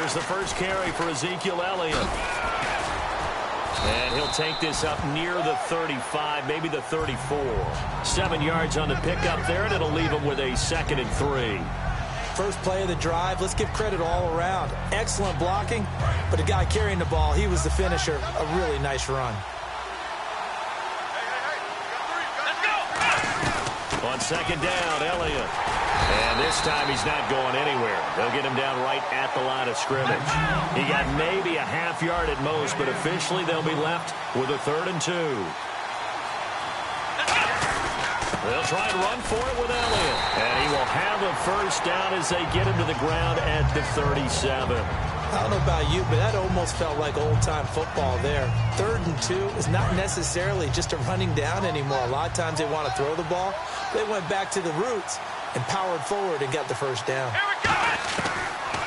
Here's the first carry for Ezekiel Elliott. And he'll take this up near the 35, maybe the 34. 7 yards on the pickup there, and it'll leave him with a 2nd and 3. First play of the drive, let's give credit all around. Excellent blocking, but the guy carrying the ball, he was the finisher. A really nice run. On 2nd down, Elliott. And this time he's not going anywhere. They'll get him down right at the line of scrimmage. He got maybe a half yard at most, but officially they'll be left with a 3rd and 2. They'll try and run for it with Elliott. And he will have a first down as they get him to the ground at the 37. I don't know about you, but that almost felt like old-time football there. 3rd and 2 is not necessarily just a running down anymore. A lot of times they want to throw the ball. They went back to the roots and powered forward and got the first down.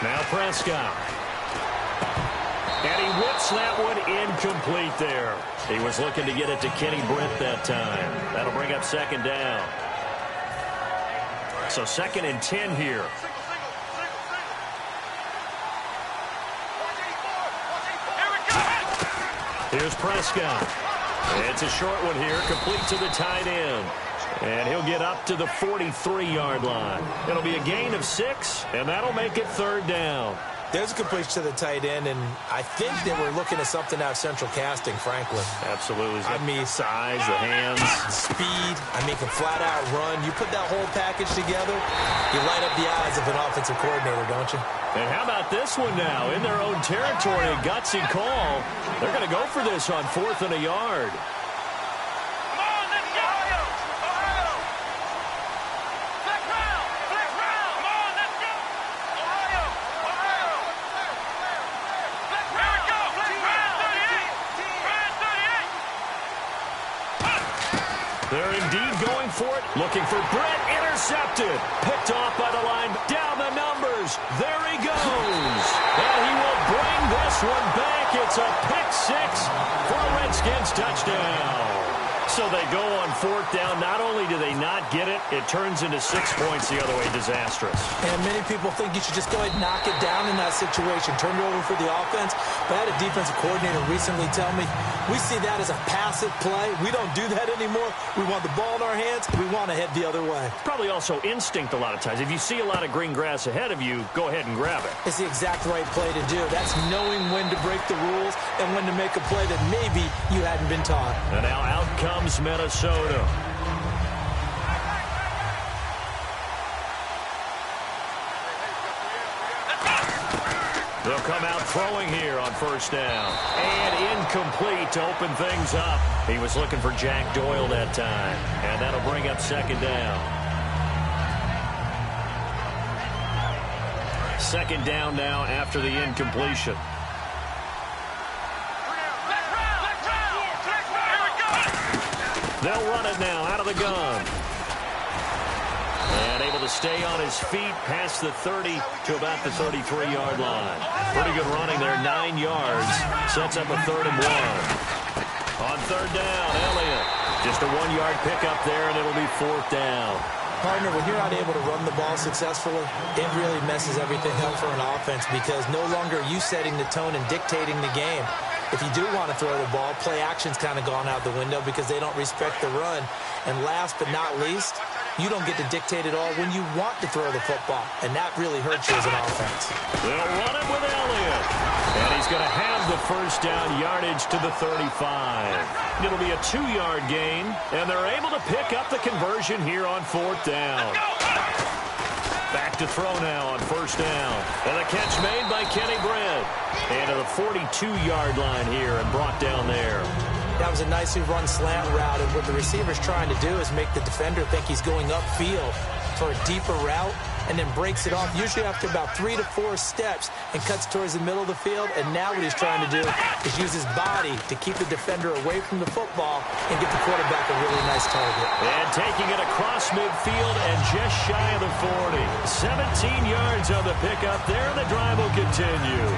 Now Prescott. And he whips that one incomplete there. He was looking to get it to Kenny Britt that time. That'll bring up 2nd down. So 2nd and 10 here. Here's Prescott. It's a short one here, complete to the tight end. And he'll get up to the 43-yard line. It'll be a gain of 6, and that'll make it 3rd down. There's a completion to the tight end, and I think they were looking at something out of central casting, frankly. Absolutely. I mean, size, the hands. Speed. I mean, can flat-out run. You put that whole package together, you light up the eyes of an offensive coordinator, don't you? And how about this one now? In their own territory, a gutsy call. They're going to go for this on 4th and a yard. They're indeed going for it. Looking for Britt. Intercepted. Picked off by the line. Down the numbers. There he goes. And he will bring this one back. It's a pick 6 for a Redskins touchdown. So they go on 4th down. Not only do they not get it, it turns into 6 points the other way. Disastrous. And many people think you should just go ahead and knock it down in that situation. Turn it over for the offense. But I had a defensive coordinator recently tell me, we see that as a passive play. We don't do that anymore. We want the ball in our hands. We want to head the other way. Probably also instinct a lot of times. If you see a lot of green grass ahead of you, go ahead and grab it. It's the exact right play to do. That's knowing when to break the rules and when to make a play that maybe you hadn't been taught. And now out comes Minnesota. They'll come out throwing here on 1st down. And incomplete to open things up. He was looking for Jack Doyle that time. And that'll bring up 2nd down. 2nd down now after the incompletion. They'll run it now out of the gun. And able to stay on his feet past the 30 to about the 33-yard line. Pretty good running there, 9 yards. Sets up a 3rd and 1. On 3rd down, Elliott. Just a 1-yard pickup there, and it'll be 4th down. Partner, when you're not able to run the ball successfully, it really messes everything up for an offense because no longer are you setting the tone and dictating the game. If you do want to throw the ball, play action's kind of gone out the window because they don't respect the run. And last but not least, you don't get to dictate it all when you want to throw the football. And that really hurts you as an offense. They'll run it with Elliott. And he's going to have the first down yardage to the 35. It'll be a 2-yard gain. And they're able to pick up the conversion here on 4th down. Back to throw now on 1st down. And the catch made by Kenny Britt. And to the 42-yard line here and brought down there. That was a nicely run slant route, and what the receiver's trying to do is make the defender think he's going upfield for a deeper route and then breaks it off, usually after about 3 to 4 steps, and cuts towards the middle of the field. And now what he's trying to do is use his body to keep the defender away from the football and get the quarterback a really nice target. And taking it across midfield and just shy of the 40. 17 yards on the pickup there, and the drive will continue.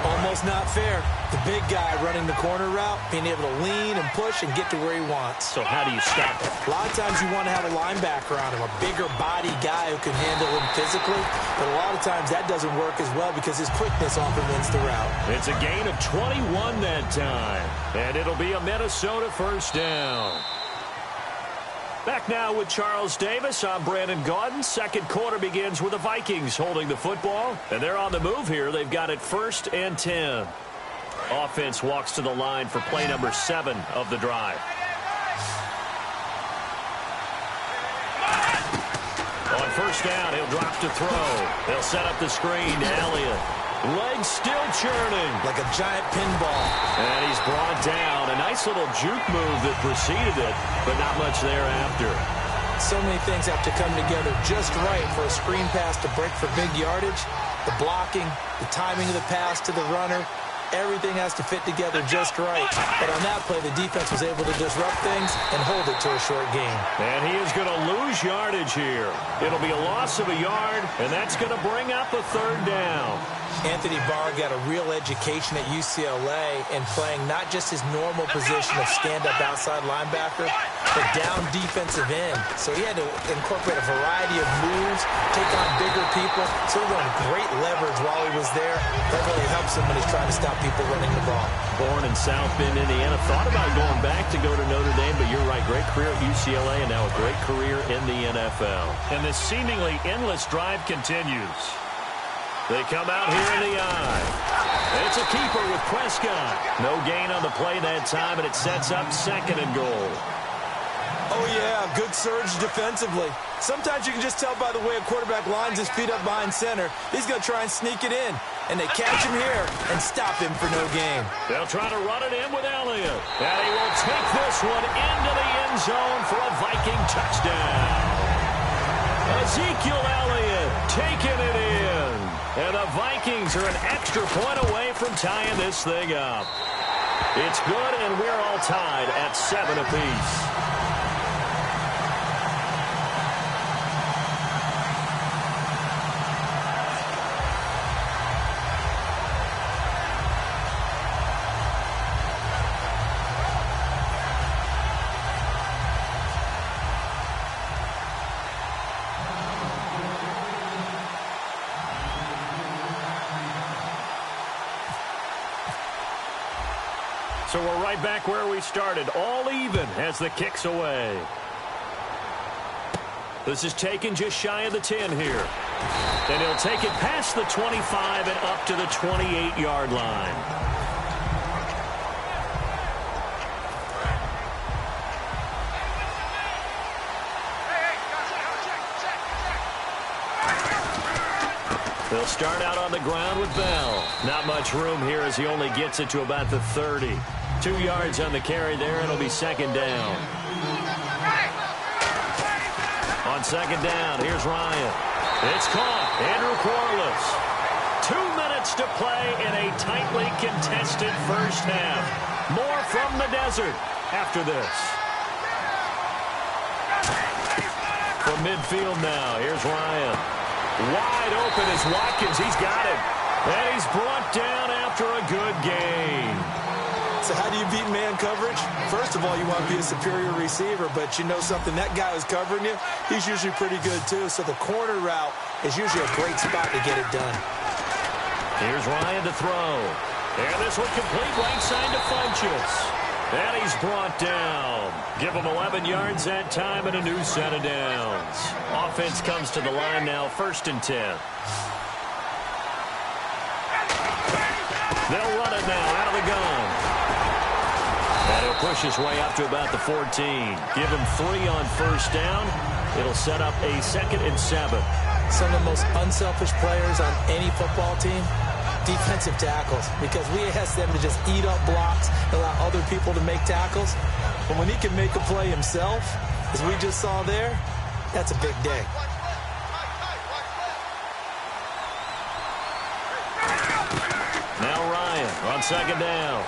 Almost not fair. The big guy running the corner route, being able to lean and push and get to where he wants. So how do you stop it? A lot of times you want to have a linebacker on him, a bigger body guy who can handle him physically. But a lot of times that doesn't work as well because his quickness often wins the route. It's a gain of 21 that time. And it'll be a Minnesota first down. Back now with Charles Davis. I'm Brandon Gaudin. Second quarter begins with the Vikings holding the football. And they're on the move here. They've got it 1st and 10. Offense walks to the line for play number 7 of the drive. On first down, he'll drop to throw. They'll set up the screen to Elliott. Legs still churning. Like a giant pinball. And he's brought down. A nice little juke move that preceded it, but not much thereafter. So many things have to come together just right for a screen pass to break for big yardage. The blocking, the timing of the pass to the runner, everything has to fit together just right. But on that play, the defense was able to disrupt things and hold it to a short gain. And he is going to lose yardage here. It'll be a loss of a yard, and that's going to bring up a 3rd down. Anthony Barr got a real education at UCLA in playing not just his normal position of stand-up outside linebacker, but down defensive end. So he had to incorporate a variety of moves, take on bigger people. So he learned great leverage while he was there. That really helps him when he's trying to stop people running the ball. Born in South Bend, Indiana. Thought about going back to go to Notre Dame, but you're right. Great career at UCLA and now a great career in the NFL. And this seemingly endless drive continues. They come out here in the eye. It's a keeper with Prescott. No gain on the play that time, and it sets up 2nd and goal. Oh, yeah, good surge defensively. Sometimes you can just tell by the way a quarterback lines his feet up behind center. He's going to try and sneak it in. And they catch him here and stop him for no gain. They'll try to run it in with Elliott. And he will take this one into the end zone for a Viking touchdown. Ezekiel Elliott taking it in. And the Vikings are an extra point away from tying this thing up. It's good, and we're all tied at 7 apiece. So we're right back where we started, all even as the kick's away. This is taken just shy of the 10 here. And he'll take it past the 25 and up to the 28-yard line. They'll start out on the ground with Bell. Not much room here as he only gets it to about the 30. 2 yards on the carry there, and it'll be 2nd down. On 2nd down, here's Ryan. It's caught. Andrew Quarles. 2 minutes to play in a tightly contested first half. More from the desert after this. From midfield now, here's Ryan. Wide open is Watkins. He's got it. And he's brought down after a good gain. So how do you beat man coverage? First of all, you want to be a superior receiver, but you know something, that guy who's covering you, he's usually pretty good too. So the corner route is usually a great spot to get it done. Here's Ryan to throw. And this one complete right side to Funchess. And he's brought down. Give him 11 yards that time and a new set of downs. Offense comes to the line now, 1st and 10. They'll run it now out of the gun. And he'll push his way up to about the 14. Give him 3 on first down. It'll set up a 2nd and 7. Some of the most unselfish players on any football team, defensive tackles, because we ask them to just eat up blocks, allow other people to make tackles. But when he can make a play himself, as we just saw there, that's a big day. Now Ryan on 2nd down.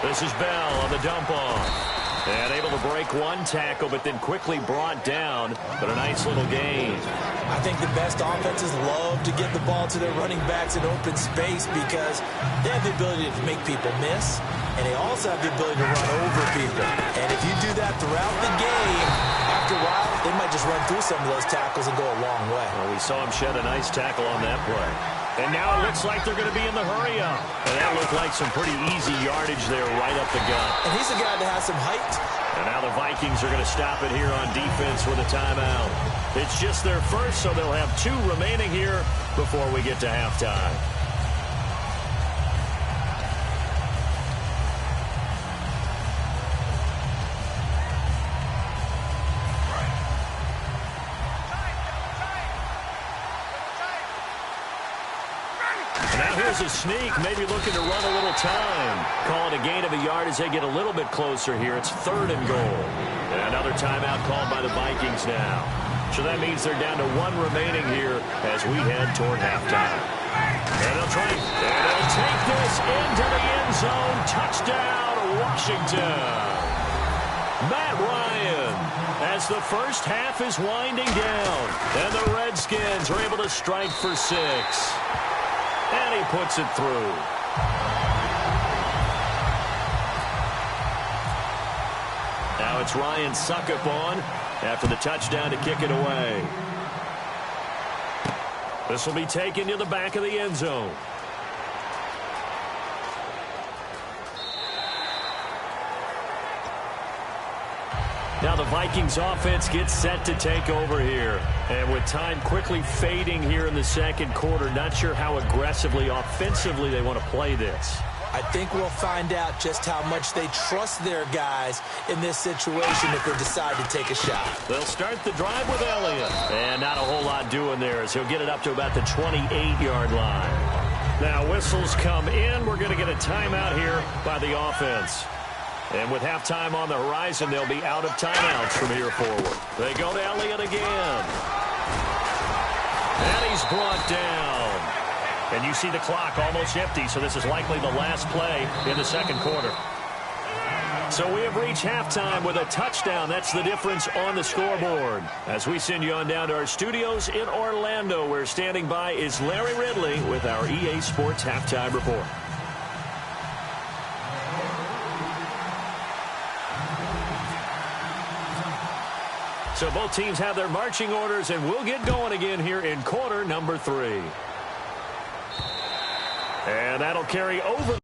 This is Bell on the dump off. And able to break one tackle, but then quickly brought down. But a nice little gain. I think the best offenses love to get the ball to their running backs in open space because they have the ability to make people miss, and they also have the ability to run over people. And if you do that throughout the game, after a while, they might just run through some of those tackles and go a long way. Well, we saw him shed a nice tackle on that play. And now it looks like they're going to be in the hurry-up. And that looked like some pretty easy yardage there right up the gut. And he's a guy that has some height. And now the Vikings are going to stop it here on defense with a timeout. It's just their first, so they'll have 2 remaining here before we get to halftime. Now here's a sneak, maybe looking to run a little time. Calling a gain of a yard as they get a little bit closer here. It's 3rd and goal. And another timeout called by the Vikings now. So that means they're down to 1 remaining here as we head toward halftime. And they'll try, and they'll take this into the end zone. Touchdown, Washington. Matt Ryan, as the first half is winding down. And the Redskins are able to strike for 6. And he puts it through. Now it's Ryan Suckup on after the touchdown to kick it away. This will be taken to the back of the end zone. Now the Vikings offense gets set to take over here. And with time quickly fading here in the second quarter, not sure how aggressively, offensively they want to play this. I think we'll find out just how much they trust their guys in this situation if they decide to take a shot. They'll start the drive with Elliott. And not a whole lot doing there as he'll get it up to about the 28-yard line. Now whistles come in. We're going to get a timeout here by the offense. And with halftime on the horizon, they'll be out of timeouts from here forward. They go to Elliott again. And he's brought down. And you see the clock almost empty, so this is likely the last play in the second quarter. So we have reached halftime with a touchdown. That's the difference on the scoreboard. As we send you on down to our studios in Orlando, where standing by is Larry Ridley with our EA Sports Halftime Report. So both teams have their marching orders, and we'll get going again here in quarter number 3. And that'll carry over the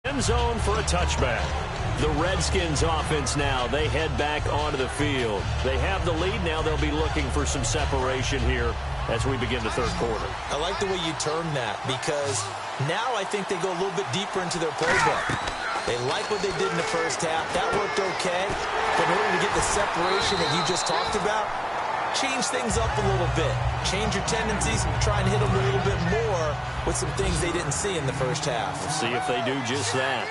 end zone for a touchback. The Redskins offense now, they head back onto the field. They have the lead. Now they'll be looking for some separation here as we begin the third quarter. I like the way you term that because now I think they go a little bit deeper into their playbook. They like what they did in the first half. That worked okay. But in order to get the separation that you just talked about, change things up a little bit. Change your tendencies. Try and hit them a little bit more with some things they didn't see in the first half. We'll see if they do just that.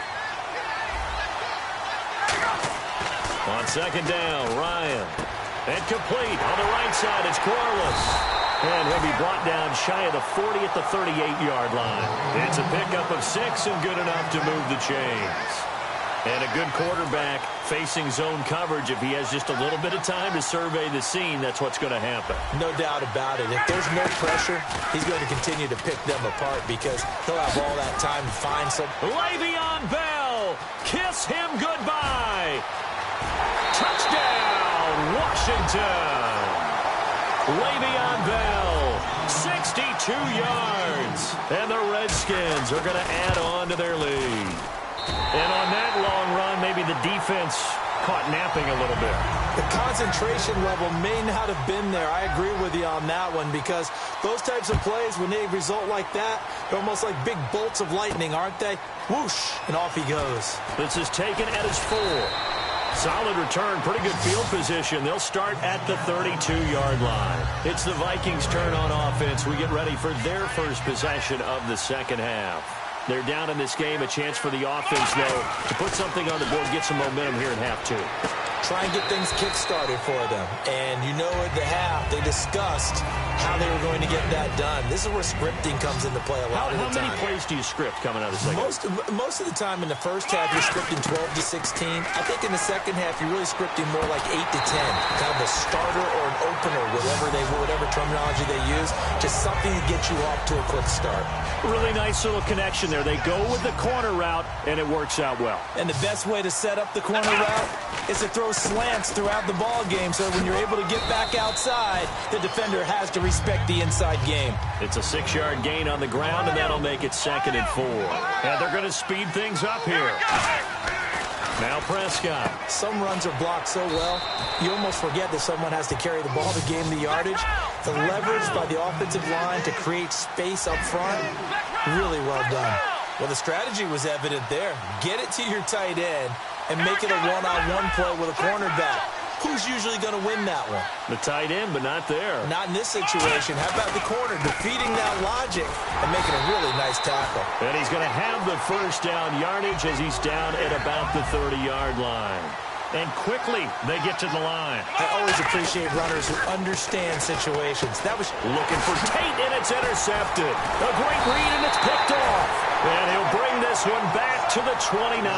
On second down, Ryan. And complete. On the right side, it's Corliss. And he'll be brought down shy of the 40 at the 38-yard line. It's a pickup of 6 and good enough to move the chains. And a good quarterback facing zone coverage. If he has just a little bit of time to survey the scene, that's what's going to happen. No doubt about it. If there's no pressure, he's going to continue to pick them apart because he'll have all that time to find some. Le'Veon Bell, kiss him goodbye. Touchdown, Washington. Le'Veon Bell, 62 yards. And the Redskins are going to add on to their lead. And on that long run, maybe the defense caught napping a little bit. The concentration level may not have been there. I agree with you on that one because those types of plays, when they result like that, they're almost like big bolts of lightning, aren't they? Whoosh, and off he goes. This is taken at his 4. Solid return, pretty good field position. They'll start at the 32-yard line. It's the Vikings' turn on offense. We get ready for their first possession of the second half. They're down in this game. A chance for the offense, though, to put something on the board, get some momentum here in half 2. try and get things kick-started for them. And you know at the half, they discussed how they were going to get that done. This is where scripting comes into play a lot of the time. How many plays do you script coming out of the second? Most of the time in the first half, you're scripting 12 to 16. I think in the second half, you're really scripting more like 8 to 10. Kind of a starter or an opener, whatever terminology they use. Just something to get you off to a quick start. Really nice little connection there. They go with the corner route, and it works out well. And the best way to set up the corner route is to throw slants throughout the ball game, so when you're able to get back outside, the defender has to respect the inside game. It's a 6-yard gain on the ground, and that'll make it 2nd and 4. And they're going to speed things up here. Now Prescott. Some runs are blocked so well, you almost forget that someone has to carry the ball to gain the yardage. The leverage by the offensive line to create space up front, really well done. Well, the strategy was evident there. Get it to your tight end and make it a one-on-one play with a cornerback. Who's usually going to win that one? The tight end, but not there. Not in this situation. How about the corner defeating that logic and making a really nice tackle? And he's going to have the first down yardage as he's down at about the 30-yard line. And quickly, they get to the line. I always appreciate runners who understand situations. That was looking for Tate, and it's intercepted. A great read, and it's picked off. And he'll bring this one back to the 29.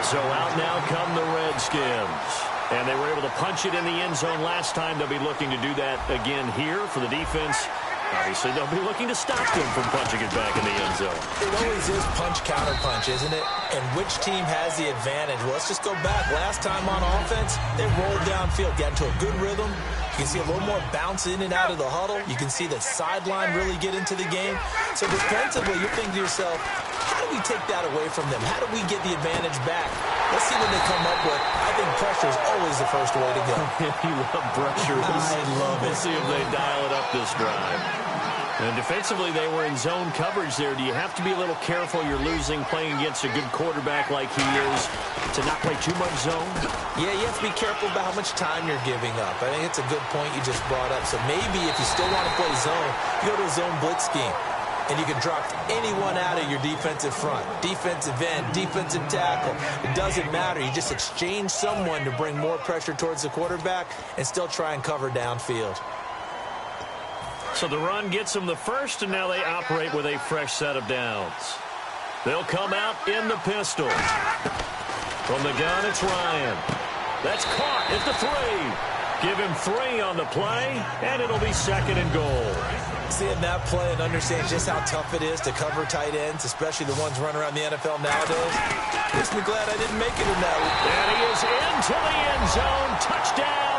So out now come the Redskins. And they were able to punch it in the end zone last time. They'll be looking to do that again here for the defense. Obviously, they'll be looking to stop them from punching it back in the end zone. It always is punch-counter-punch, isn't it? And which team has the advantage? Well, let's just go back. Last time on offense, they rolled downfield, got into a good rhythm. You can see a little more bounce in and out of the huddle. You can see the sideline really get into the game. So defensively, you're thinking to yourself, how do we take that away from them? How do we get the advantage back? Let's see what they come up with. I think pressure is always the first way to go. You love pressure. I love it. We'll see if they dial it up this drive. And defensively, they were in zone coverage there. Do you have to be a little careful? You're losing playing against a good quarterback like he is to not play too much zone? Yeah, you have to be careful about how much time you're giving up. I think it's a good point you just brought up. So maybe if you still want to play zone, you go to a zone blitz scheme. And you can drop anyone out of your defensive front. Defensive end, defensive tackle. It doesn't matter. You just exchange someone to bring more pressure towards the quarterback and still try and cover downfield. So the run gets them the first, and now they operate with a fresh set of downs. They'll come out in the pistol. From the gun, it's Ryan. That's caught at the 3. Give him 3 on the play, and it'll be 2nd and goal. Seeing that play and understand just how tough it is to cover tight ends, especially the ones running around the NFL nowadays, makes me glad I didn't make it in that one. And he is into the end zone. Touchdown,